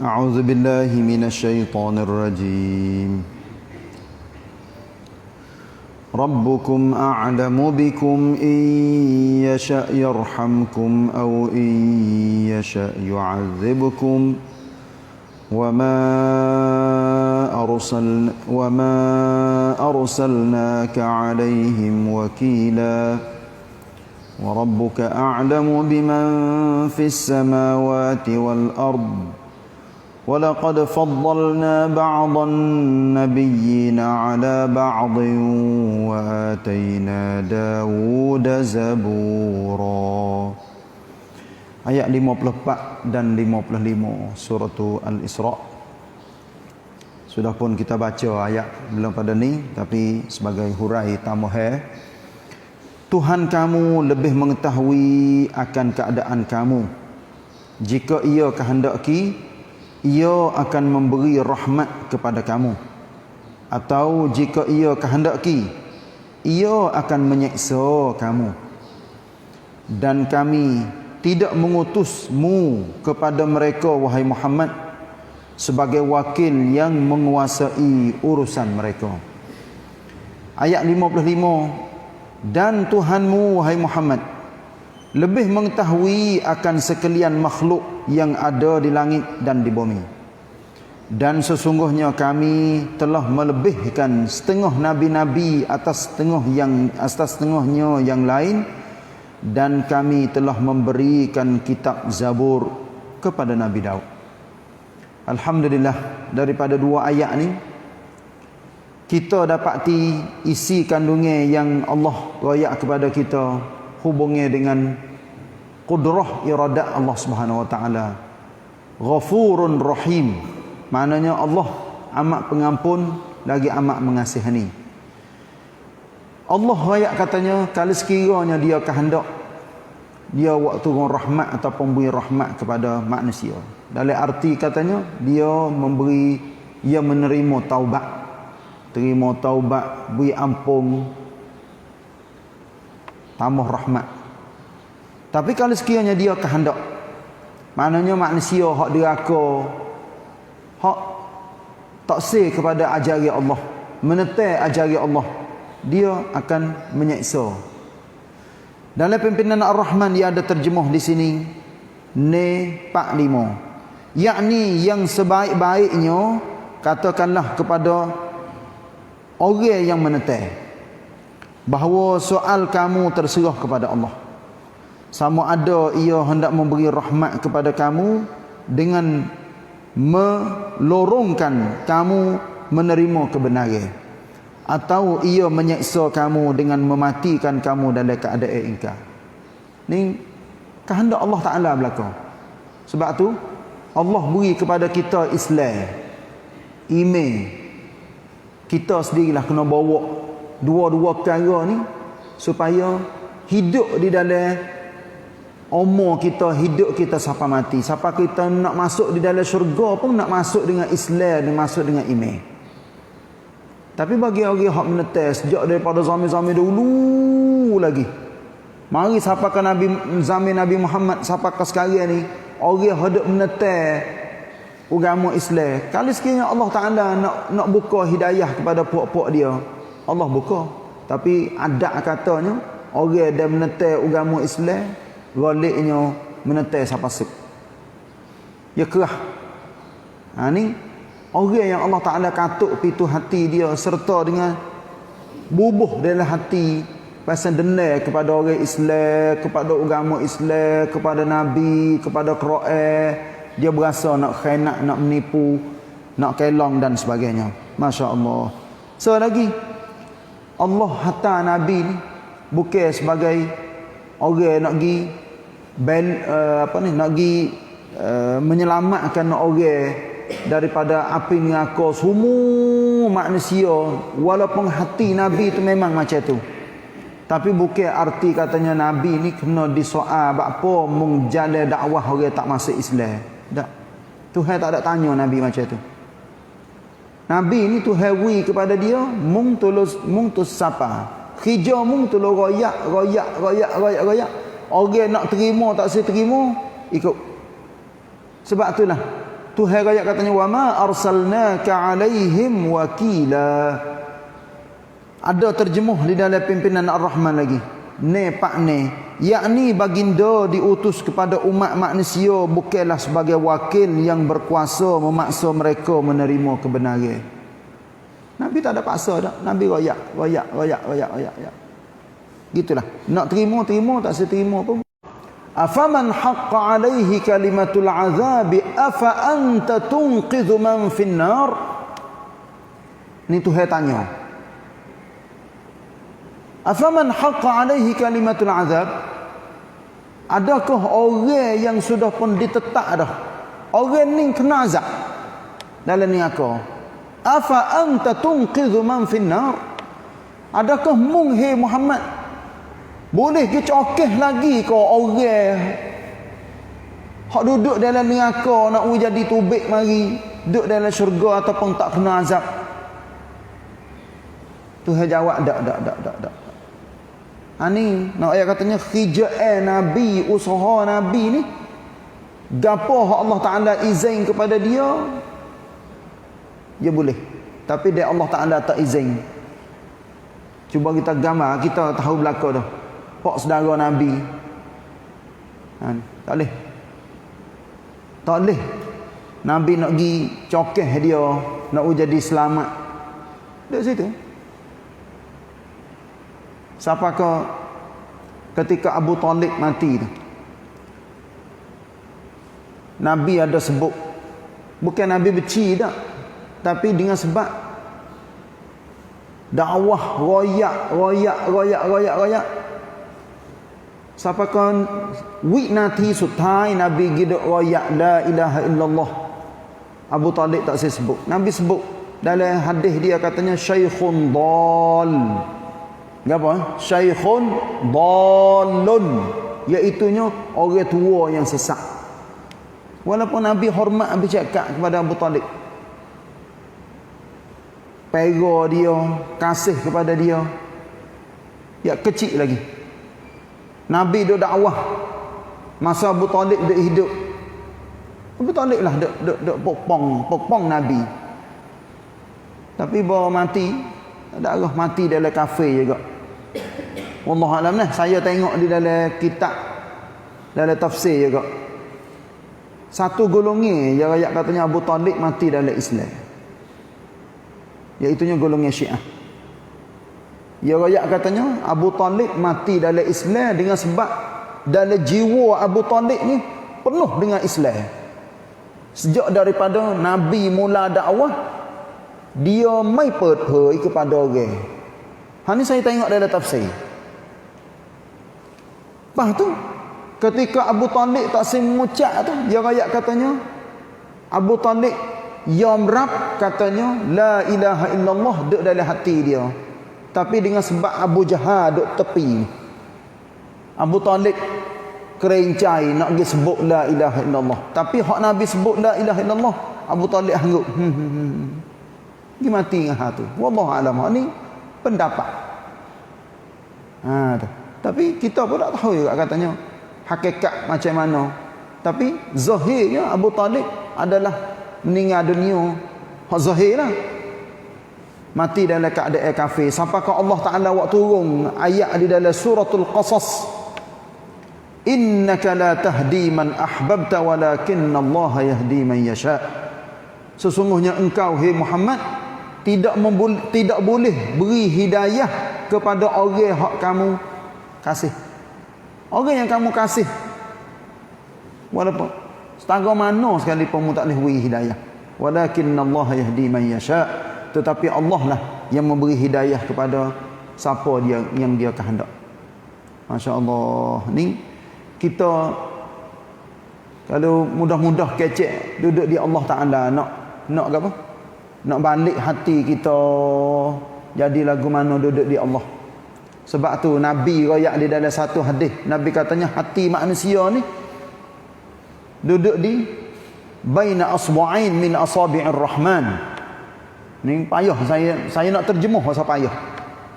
أعوذ بالله من الشيطان الرجيم ربكم أعلم بكم إن يشأ يرحمكم أو إن يشأ يعذبكم وما أرسلناك عليهم وكيلا وربك أعلم بمن في السماوات والأرض ولقد فضلنا بعض النبيين على بعض وآتينا داود زبورا. Ayat 54 dan 55 surah Al-Isra. Sudah pun kita baca ayat belum pada ni, tapi sebagai hurai tambahan, Tuhan kamu lebih mengetahui akan keadaan kamu. Jika ia kehendaki, ia akan memberi rahmat kepada kamu, atau jika ia kehendaki, ia akan menyiksa kamu. Dan kami tidak mengutusmu kepada mereka, wahai Muhammad, sebagai wakil yang menguasai urusan mereka. Ayat 55, dan Tuhanmu, wahai Muhammad, lebih mengetahui akan sekalian makhluk yang ada di langit dan di bumi. Dan sesungguhnya kami telah melebihkan setengah nabi-nabi atas setengahnya yang lain, dan kami telah memberikan kitab Zabur kepada Nabi Daud. Alhamdulillah, daripada dua ayat ni kita dapati isi kandungnya yang Allah royak kepada kita, hubungnya dengan qudrah iradat Allah Subhanahu wa taala. Ghafurun Rahim, maknanya Allah amat pengampun lagi amat mengasihani. Allah royak katanya, kalau sekiranya dia kehendak, dia waktu rahmat ataupun beri rahmat kepada manusia. Dalam arti katanya, dia menerima taubat, terima taubat, beri ampun, tambah rahmat. Tapi kalau sekiranya dia kehendak, maknanya manusia hak deraka, hak taksir kepada ajari Allah, menetai ajari Allah, dia akan menyiksa. Dalam pimpinan Ar-Rahman dia ada terjemuh di sini ne 45, yakni yang sebaik-baiknya katakanlah kepada orang yang menetai bahawa soal kamu terserah kepada Allah, sama ada ia hendak memberi rahmat kepada kamu dengan melorongkan kamu menerima kebenaran, atau ia menyiksa kamu dengan mematikan kamu dalam keadaan ingkar. Ni kehendak Allah Ta'ala belaka. Sebab tu Allah beri kepada kita Islam, iman. Kita sendirilah kena bawa dua-dua perkara ni supaya hidup di dalam umur kita, hidup kita sampai mati. Sampai kita nak masuk di dalam syurga pun nak masuk dengan Islam, dan masuk dengan iman. Tapi bagi orang hak menetes sejak daripada zaman-zaman dulu lagi, mari sampai ke zaman Nabi Muhammad sampai ke sekarang ni, orang hendak menetes agama Islam. Kalau sekiranya Allah Ta'ala nak buka hidayah kepada puak-puak dia, Allah buka. Tapi adat katanya, orang yang menetes agama Islam, galiknya menetes siapa sik. Ya kerah. Ni orang yang Allah Ta'ala katuk pintu hati dia, serta dengan bubuh dalam hati pasal dendam kepada orang Islam, kepada agama Islam, kepada Nabi, kepada Quran. Dia berasa nak khianat, nak menipu, nak kelong dan sebagainya. Masya Allah. So lagi, Allah hantar Nabi ni bukan sebagai orang nak pergi nak pergi menyelamatkan orang daripada api neraka semua manusia, walaupun hati Nabi itu memang macam tu. Tapi bukan arti katanya Nabi ni kena disoal apa menjalan dakwah orang tak masuk Islam. Tak. Tuhan tak ada tanya Nabi macam tu. Nabi ni tu hewi kepada dia mung tu sapa. Khija mung tu royak. Orang nak terima tak saya terima ikut. Sebab itulah Tuhan ayat katanya wa ma arsalnaka alaihim wakila. Ada terjemuh di dalam pimpinan Ar-Rahman lagi. Ne pak ne, yakni baginda diutus kepada umat manusia bukanlah sebagai wakil yang berkuasa memaksa mereka menerima kebenaran. Nabi tak ada paksa dah. Nabi royak. Gitulah. Nak terima tak saya terima pun. Afaman haqqa alaihi kalimatul azabi afa anta tunqidhu man finnar. Ni Tuhan tanya. Afaman haqqa alaihi kalimatul azab, adakah orang yang sudah pun ditetap dah orang ni kena azab dalam neraka? Afa anta tunqidhu man finnar, adakah mung hai Muhammad boleh ke cokeh lagi kau orang hak duduk dalam neraka nak jadi tubik mari duduk dalam syurga ataupun tak kena azab? Tuhan jawab tak. Ni nak ayat katanya khija'an Nabi, usaha Nabi ni gapo Allah Ta'ala izin kepada dia boleh, tapi dia Allah Ta'ala tak izin. Cuba kita gambar, kita tahu belaka dah pak saudara Nabi tak boleh Nabi nak pergi cokeh dia nak jadi selamat dekat situ. Siapa ketika Abu Talib mati tu, Nabi ada sebut, bukan Nabi benci tak, tapi dengan sebab dakwah royak. Siapa wiknati sutai Nabi giduk royak la ilaha illallah, Abu Talib tak saya sebut. Nabi sebut dalam hadis dia katanya syaikhun dal. Apa? Syaikhun dalun, iaitunya orang tua yang sesat. Walaupun Nabi hormat Nabi cakap kepada Abu Talib, pera dia, kasih kepada dia, ya kecil lagi. Nabi duk dakwah masa Abu Talib duk hidup. Abu Talib lah duk pokpong Nabi. Tapi bawa mati, darah mati dalam kafir juga. Wallahu alam nah, saya tengok di dalam kitab dalam tafsir juga. Satu golongan yang ayat katanya Abu Talib mati dalam Islam, iaitunya golongan Syiah. Ya ayat katanya Abu Talib mati dalam Islam dengan sebab dalam jiwa Abu Talib ni penuh dengan Islam. Sejak daripada Nabi mula dakwah, dia mai perthoi kepada orang. Ni saya tengok dalam tafsir. Lepas tu ketika Abu Talib tak mengucap tu, dia ayat katanya Abu Talib yamrab katanya la ilaha illallah duk dalam hati dia. Tapi dengan sebab Abu Jahal duk tepi, Abu Talib kerencai nak pergi sebut la ilaha illallah. Tapi hak Nabi sebut la ilaha illallah, Abu Talib hanggup. Dia mati dengan hal tu. Wallahu alam. Ni pendapat. Tu. Tapi kita pun tak tahu juga katanya hakikat macam mana. Tapi zahirnya Abu Talib adalah meninggal dunia hak zahir lah. Mati dalam keadaan kafir. Sampaikan Allah Ta'ala waktu turun ayat di dalam suratul Qasas. Innaka la tahdi man ahbabta walakinna Allah yahdi man yasha. Sesungguhnya engkau hai Muhammad tidak boleh beri hidayah kepada orang hak kamu kasih. Orang yang kamu kasih, walaupun setara mana sekali pun tak boleh beri hidayah. Walakinna Allah yahdi man yasha. Tetapi Allah lah yang memberi hidayah kepada siapa dia yang dia kehendak. Masya-Allah. Ni kita kalau mudah-mudah kecek duduk di Allah Taala nak apa? Nak balik hati kita jadi lagu mana duduk di Allah. Sebab tu Nabi royak di dalam satu hadis, Nabi katanya hati manusia ni duduk di baina asbu'ain min asabi'ir rahman. Ni payah saya nak terjemuh pasal payah.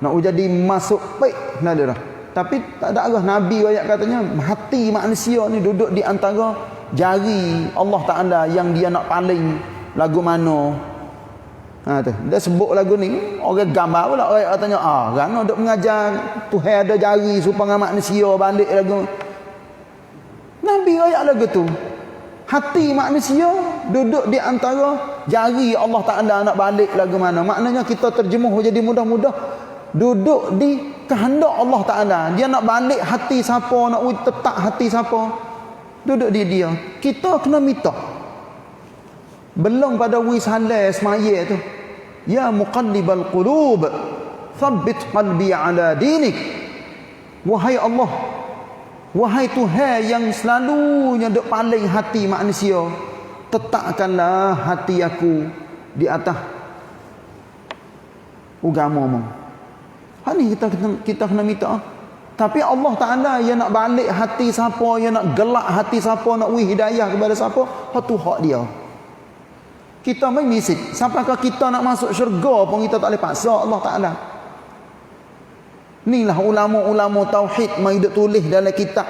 Nak jadi masuk baik nak dia dah. Tapi tak ada arah Nabi ayat katanya hati manusia ni duduk di antara jari Allah Taala yang dia nak paling lagu mana. Ha tu. Dia sebut lagu ni orang gambar pula ayat katanya kerana duk mengajar Tuhan ada jari supaya manusia balik lagu. Nabi ayat lagu tu. Hati manusia duduk di antara jari Allah Taala nak balik lagu mana. Maknanya kita terjemuh jadi mudah-mudah duduk di kehendak Allah Ta'ala. Dia nak balik hati siapa, nak tetap hati siapa, duduk di dia. Kita kena minta. Belum pada wisalai semaya tu, ya muqallibal qulub thabbit qalbi ala dinik. Wahai Allah, wahai Tuhan yang selalunya duk paling hati manusia, tetapkanlah hati aku di atas agamamu. Ni kita kena minta. Tapi Allah Taala yang nak balik hati siapa, yang nak gelak hati siapa, nak wi hidayah kepada siapa, tu hak dia. Kita main misit. Sampaikan kita nak masuk syurga pun kita tak boleh paksa Allah Taala. Inilah ulama-ulama tauhid mai duk tulis dalam kitab.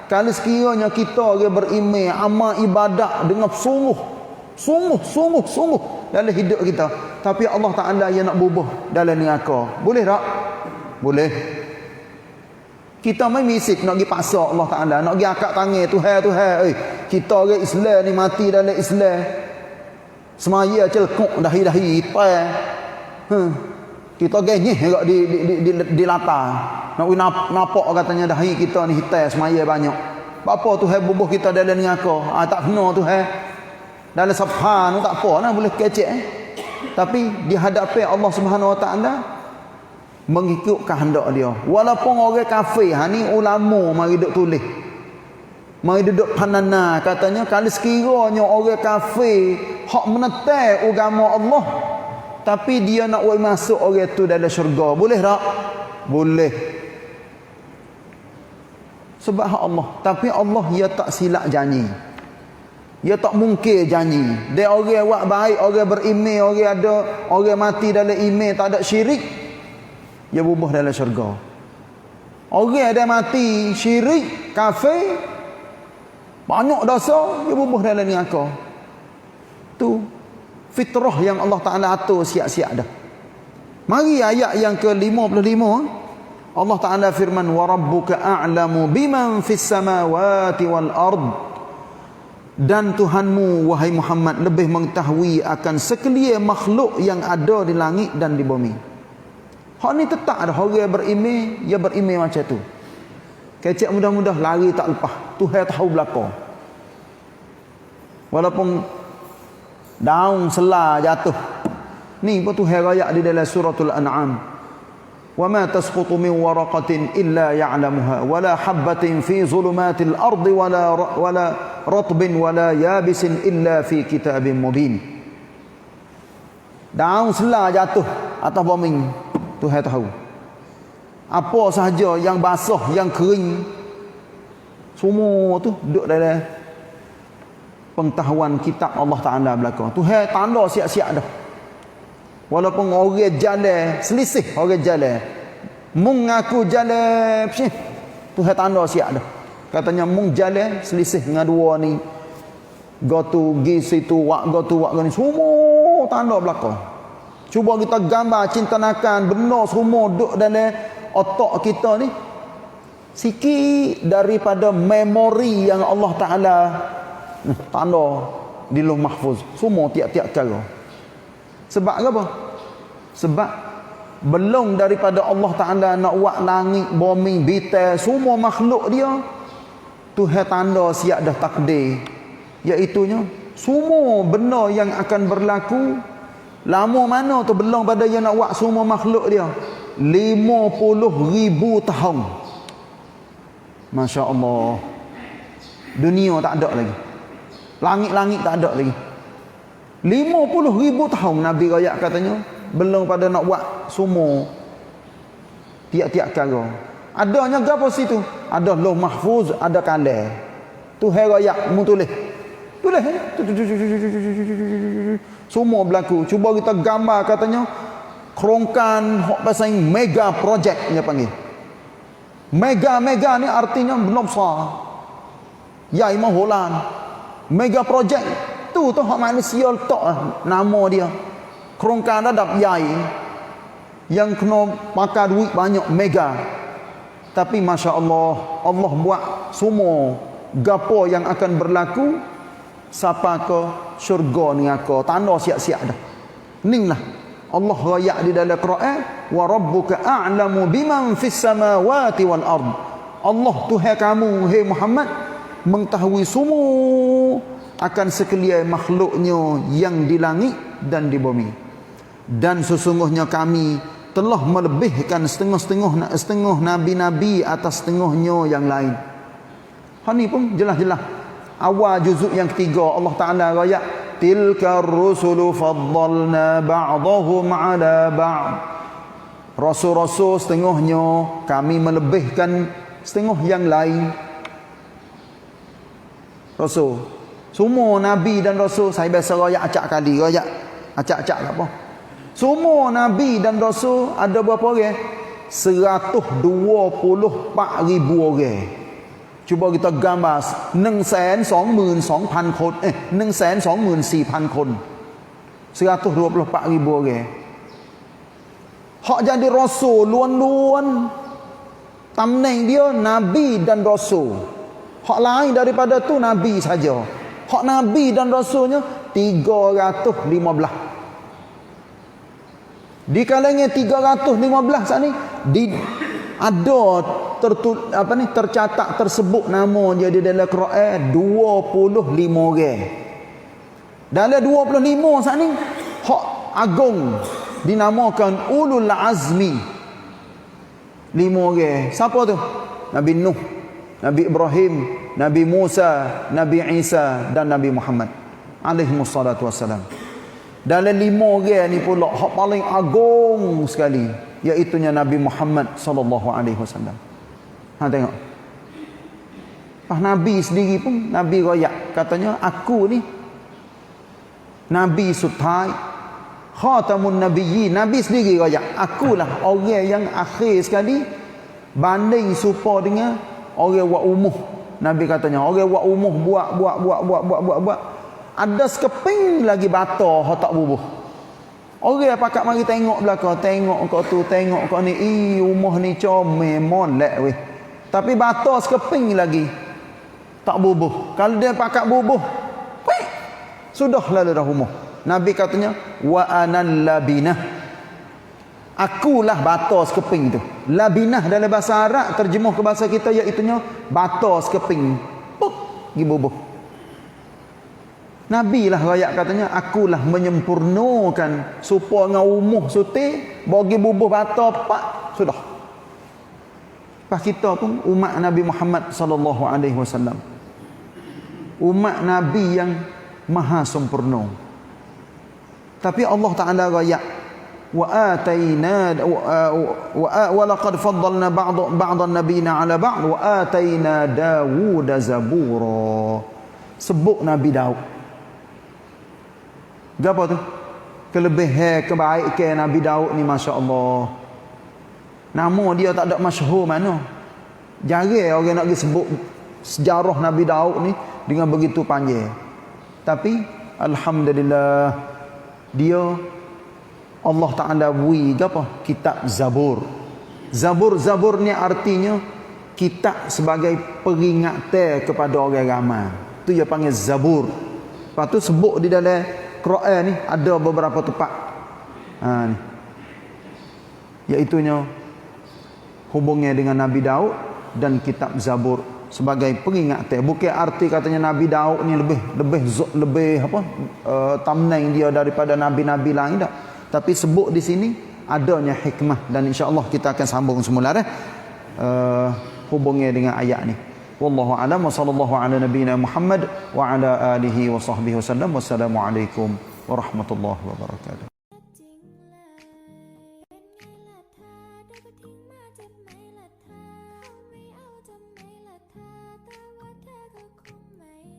Kalau sekiranya kita beriman, amal ibadat dengan sungguh dalam hidup kita, tapi Allah Taala yang nak bubuh dalam neraka, boleh tak? Boleh. Kita main misit nak pergi paksa Allah Taala, nak pergi akak tangan Tuhan, kita orang Islam ni mati dalam Islam. Semaya celkuk dahi-dahi hitam. Kita genyeh dekat di latar. Nak nampak katanya dahi kita ni hitam semaya banyak. Apa Tuhan bubuh kita dalam neraka? Tak kena Tuhan. Dalam subhan tak apa nah boleh kecek. Tapi di hadapan Allah Subhanahu Wa Taala mengikut kehendak dia. Walaupun orang kafir, ni ulama mari duk tulis. Mari duduk panana katanya kalau sekiranya orang kafir hak menentang agama Allah, tapi dia nak masuk orang tu dalam syurga, boleh tak? Boleh. Sebab hak Allah. Tapi Allah dia tak silap janji. Dia tak mungkin janji. Dia orang buat baik, orang beriman, orang ada, orang mati dalam iman, tak ada syirik, dia bubuh dalam syurga. Orang ada mati syirik, kafir, banyak dosa, dia bubuh dalam neraka. Tu fitrah yang Allah Ta'ala atur siap-siap dah. Mari ayat yang ke-55. Allah Ta'ala firman, wa rabbuka a'lamu biman fis samawati wal ard. Dan Tuhanmu wahai Muhammad lebih mengetahui akan sekalian makhluk yang ada di langit dan di bumi. Hak ni tetap ada orang beriman, dia beriman macam tu. Kecek mudah-mudah lari tak lepas. Tuhan tahu belaka. Walaupun daun selah jatuh. Ni pun Tuhan rayak di dalam suratul An'am. Wa ma tasqutu min waraqatin illa ya'lamuha wa la habbatin fi zulumatil ardi wala ratbin wala yabisin illa fi kitabim mubin. Daun selah jatuh atas bumi, Tuhan tahu. Apa sahaja yang basah, yang kering, semua tu duduk dalam pengetahuan kitab Allah Ta'ala belakang. Tuhan tanda siap-siap dah. Walaupun orang jalan selisih, orang jalan mengaku jalan Tuhan tanda siap dah. Katanya mung jalan selisih dengan dua ni, go tu gi situ, wak go tu wak ni, semua tanda belakang. Cuba kita gambar cintanakan benar semua duduk dalam otak kita ni, sikit daripada memori yang Allah Ta'ala tanda di Lauh Mahfuz semua tiap-tiap kali. Sebab apa? Sebab belum daripada Allah Ta'ala nak buat langit, bumi, bintang, semua makhluk dia, Tuhan tanda siap dah takdir, iaitunya semua benda yang akan berlaku. Lama mana tu belum pada yang nak buat semua makhluk dia 50,000 tahun. Masya Allah. Dunia tak ada lagi, langit-langit tak ada lagi. 50,000 tahun Nabi rakyat katanya belum pada nak buat semua tiap-tiap kali. Adanya apa situ? Ada Lauh Mahfuz, ada kalam. Tu hari rakyat mu tulis. Tulis. Semua berlaku. Cuba kita gambar katanya kerongkan hok pasal mega project dia panggil. Mega ni artinya benar besar. Ya imam holan. Mega project tu hak manusia letak nama dia. Kerongkan dadap yai yang kena makan duit banyak mega. Tapi Masya Allah, Allah buat semua gapo yang akan berlaku siapa ke syurga ni aku tanda siap-siap dah. Ning lah Allah rayak di dalam Quran, wa rabbuka a'lamu biman fis samawati wal ard. Allah Tuhan kamu hai Muhammad mengetahui semua akan sekalian makhluknya yang di langit dan di bumi. Dan sesungguhnya kami telah melebihkan setengah nabi-nabi atas setengahnya yang lain. Hal ni pun jelas-jelas. Awal juzuk yang ketiga Allah Ta'ala raya tilka rusulu faddalna ba'dahum ala ba'd. Rasul-rasul setengahnya kami melebihkan setengah yang lain. Rasul semua nabi dan rasul saya biasa raya acak kali raya acak-acak apa. Semua nabi dan rasul ada berapa orang? 124,000 orang. Cuba kita gambar 122,000 คน 124,000 คน 124,000 orang. Hak jadi rasul luan-luan tamneng dia nabi dan rasul. Hak lain daripada tu nabi saja. Hak nabi dan rasulnya 315. Di kalangan 315 saat ni ada tercatat tersebut nama dia di dalam Quran 25 orang. Dalam 25 saat ni hak agung dinamakan ulul azmi 5 orang. Siapa tu? Nabi Nuh, Nabi Ibrahim, Nabi Musa, Nabi Isa dan Nabi Muhammad alaihimussalatu wassalam. Dalam 5 orang ni pula hak paling agung sekali iaitu Nabi Muhammad sallallahu alaihi wasallam. Ha tengok. Nabi sendiri pun Nabi royak katanya aku ni Nabi sutai khatamun nabiyyin. Nabi sendiri royak akulah orang yang akhir sekali banding serupa dengan orang buat umuh. Nabi katanya orang buat umuh buat ada sekeping lagi bata hak tak bubuh. Orang pakak mari tengok belakang, tengok kau tu, tengok kau ni, rumah ni comel molek weh. Tapi bata sekeping lagi tak bubuh. Kalau dia pakak bubuh, sudah lalu dah rumah. Nabi katanya wa anal labinah. Akulah bata sekeping tu. Labinah dalam bahasa Arab terjemuh ke bahasa kita iaitu bata sekeping. Puk, pergi bubuh. Nabi lah rakyat katanya akulah menyempurnakan supaya dengan umuh suti bagi bubuh bata pak sudah. Pas kita pun umat Nabi Muhammad sallallahu alaihi wasallam. Umat Nabi yang maha sempurna. Tapi Allah Taala rakyat wa ataina wa laqad faddalna ba'dhan nabiyina ala ba'd wa ataina Dawud zabura. Sebut Nabi Daud. Apa tu? Kelebihan kebaikan Nabi Daud ni masya-Allah. Nama dia tak ada masyhur mana. Jarang orang nak pergi sebut sejarah Nabi Daud ni dengan begitu panjang. Tapi alhamdulillah dia Allah Taala beri apa? Kitab Zabur. Zabur ni artinya kitab sebagai peringatan kepada orang ramai. Tu dia panggil Zabur. Lepas tu sebut di dalam Quran ni ada beberapa tempat. Ni. Iaitunya hubungnya dengan Nabi Daud dan kitab Zabur sebagai peringatan. Bukan arti katanya Nabi Daud ni lebih apa? Tamneng dia daripada nabi-nabi lain tak. Tapi sebut di sini adanya hikmah dan insya-Allah kita akan sambung semula hubungnya dengan ayat ni. Wallahu a'lam wa sallallahu ala nabiyyina Muhammad wa ala alihi wa sahbihi wasallam. Wassalamualaikum warahmatullahi wabarakatuh.